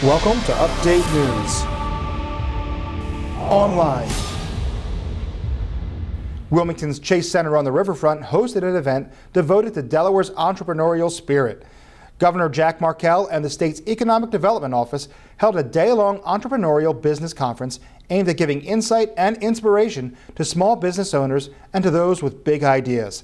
Welcome to Update News. Online. Wilmington's Chase Center on the Riverfront hosted an event devoted to Delaware's entrepreneurial spirit. Governor Jack Markell and the state's Economic Development Office held a day-long entrepreneurial business conference aimed at giving insight and inspiration to small business owners and to those with big ideas.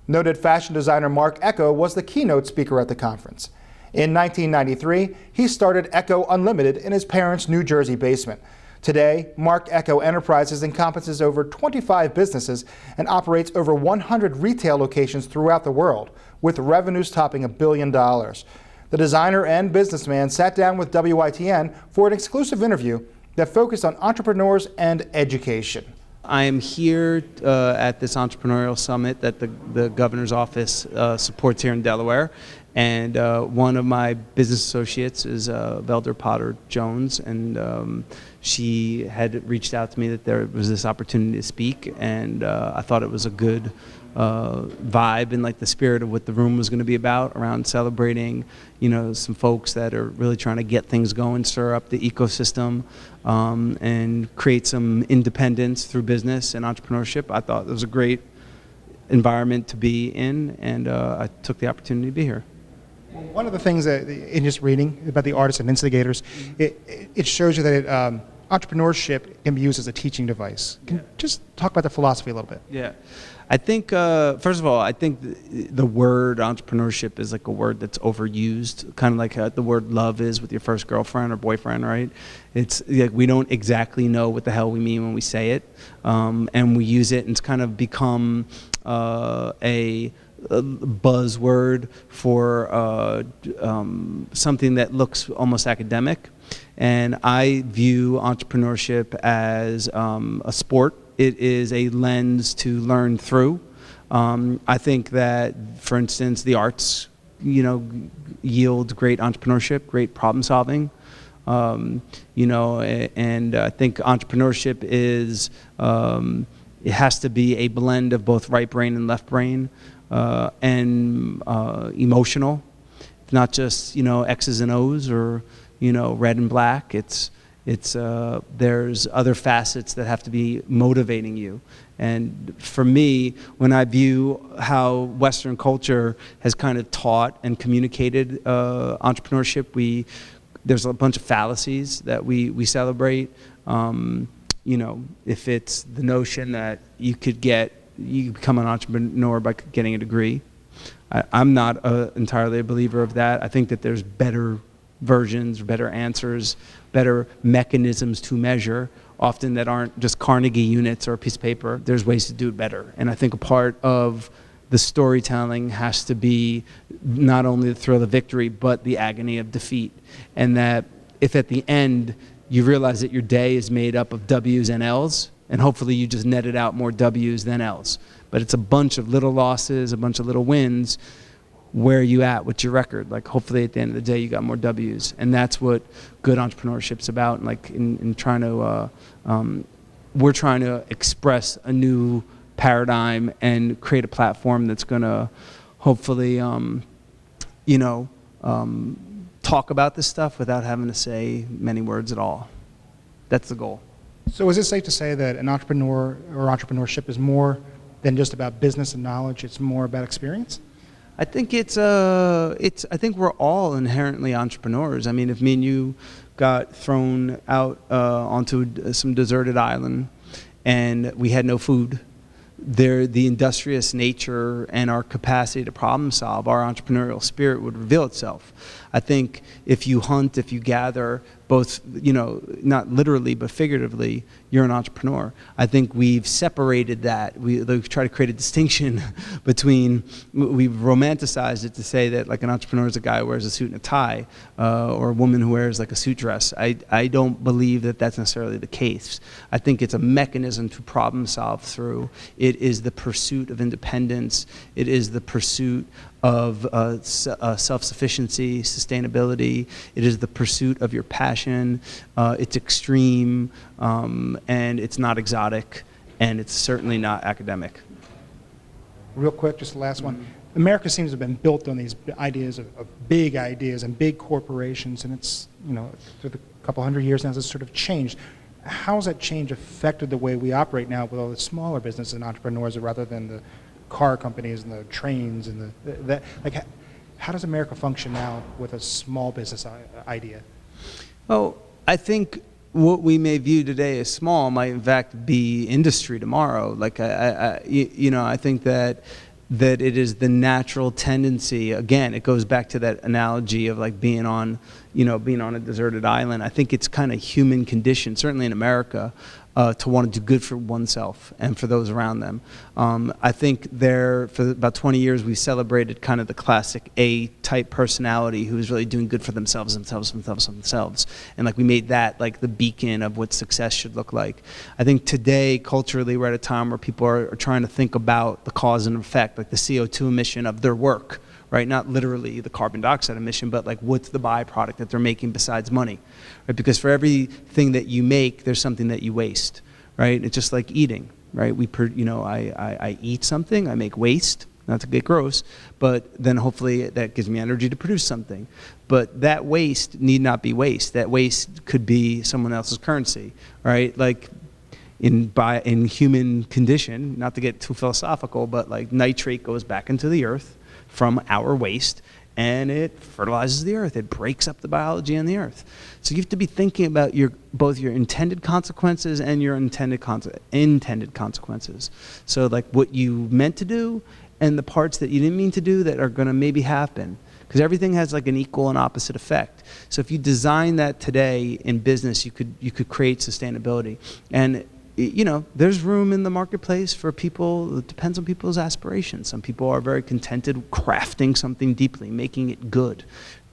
Noted fashion designer Marc Ecko was the keynote speaker at the conference. In 1993, he started Ecko Unlimited in his parents' New Jersey basement. Today, Marc Ecko Enterprises encompasses over 25 businesses and operates over 100 retail locations throughout the world, with revenues topping $1 billion. The designer and businessman sat down with WITN for an exclusive interview that focused on entrepreneurs and education. I am here at this entrepreneurial summit that the governor's office supports here in Delaware. And one of my business associates is Velder Potter Jones, and she had reached out to me that there was this opportunity to speak, and I thought it was a good vibe and like the spirit of what the room was going to be about, around celebrating, you know, some folks that are really trying to get things going, stir up the ecosystem, and create some independence through business and entrepreneurship. I thought it was a great environment to be in, and I took the opportunity to be here. One of the things that, in just reading about the artists and instigators, it shows you that entrepreneurship can be used as a teaching device. Can you just talk about the philosophy a little bit? Yeah. I think, first of all, I think the word entrepreneurship is like a word that's overused, kind of like the word love is with your first girlfriend or boyfriend, right? It's like we don't exactly know what the hell we mean when we say it, and we use it, and it's kind of become a buzzword for something that looks almost academic. And I view entrepreneurship as a sport. It is a lens to learn through. I think that, for instance, the arts, you know, yield great entrepreneurship, great problem solving. You know, and I think entrepreneurship is, it has to be a blend of both right brain and left brain. And emotional. It's not just, you know, X's and O's or, you know, red and black. It's there's other facets that have to be motivating you. And for me, when I view how Western culture has kind of taught and communicated entrepreneurship, there's a bunch of fallacies that we celebrate. You know, if it's the notion that you become an entrepreneur by getting a degree. I'm not entirely a believer of that. I think that there's better versions, better answers, better mechanisms to measure, often that aren't just Carnegie units or a piece of paper. There's ways to do it better. And I think a part of the storytelling has to be not only the thrill of victory, but the agony of defeat. And that if at the end you realize that your day is made up of W's and L's, and hopefully you just netted out more W's than L's. But it's a bunch of little losses, a bunch of little wins. Where are you at with your record? Like, hopefully at the end of the day you got more W's. And that's what good entrepreneurship's about. And like in trying to, we're trying to express a new paradigm and create a platform that's gonna hopefully, you know, talk about this stuff without having to say many words at all. That's the goal. So is it safe to say that an entrepreneur or entrepreneurship is more than just about business and knowledge? It's more about experience? I think I think we're all inherently entrepreneurs. I mean, if me and you got thrown out onto some deserted island and we had no food, the industrious nature and our capacity to problem solve, our entrepreneurial spirit would reveal itself. I think if you hunt, if you gather, both, you know, not literally but figuratively, you're an entrepreneur. I think we've separated that. We've tried to create a distinction between, we've romanticized it to say that like an entrepreneur is a guy who wears a suit and a tie, or a woman who wears like a suit dress. I don't believe that that's necessarily the case. I think it's a mechanism to problem solve through. It is the pursuit of independence. It is the pursuit of self-sufficiency, sustainability. It is the pursuit of your passion. It's extreme, and it's not exotic, and it's certainly not academic. Real quick, just the last one. America seems to have been built on these ideas of big ideas and big corporations, and it's, through the couple hundred years now, it's sort of changed. How has that change affected the way we operate now with all the smaller businesses and entrepreneurs rather than the car companies and the trains and how does America function now with a small business idea? Well, I think what we may view today as small might in fact be industry tomorrow. Like I think that it is the natural tendency. Again, it goes back to that analogy of like being on a deserted island. I think it's kind of human condition, certainly in America, to want to do good for oneself and for those around them. I think for about 20 years we celebrated kind of the classic A-type personality who was really doing good for themselves. And like we made that like the beacon of what success should look like. I think today, culturally, we're at a time where people are trying to think about the cause and effect, like the CO2 emission of their work. Right, not literally the carbon dioxide emission, but like what's the byproduct that they're making besides money, right? Because for everything that you make, there's something that you waste, right? It's just like eating, right? I eat something, I make waste, not to get gross, but then hopefully that gives me energy to produce something. But that waste need not be waste. That waste could be someone else's currency, right? Like in human condition, not to get too philosophical, but like nitrate goes back into the earth from our waste, and it fertilizes the earth. It breaks up the biology in the earth. So you have to be thinking about both your intended consequences and your intended consequences. So like what you meant to do and the parts that you didn't mean to do that are going to maybe happen. Because everything has like an equal and opposite effect. So if you design that today in business, you could create sustainability. And there's room in the marketplace for people. It depends on people's aspirations. Some people are very contented crafting something deeply, making it good.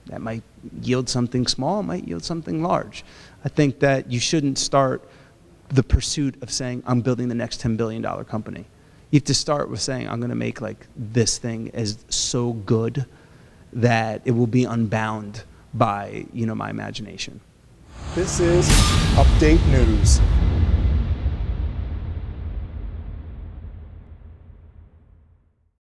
That might yield something small, it might yield something large. I think that you shouldn't start the pursuit of saying, I'm building the next $10 billion company. You have to start with saying, I'm going to make like this thing as so good that it will be unbound by, my imagination. This is Update News.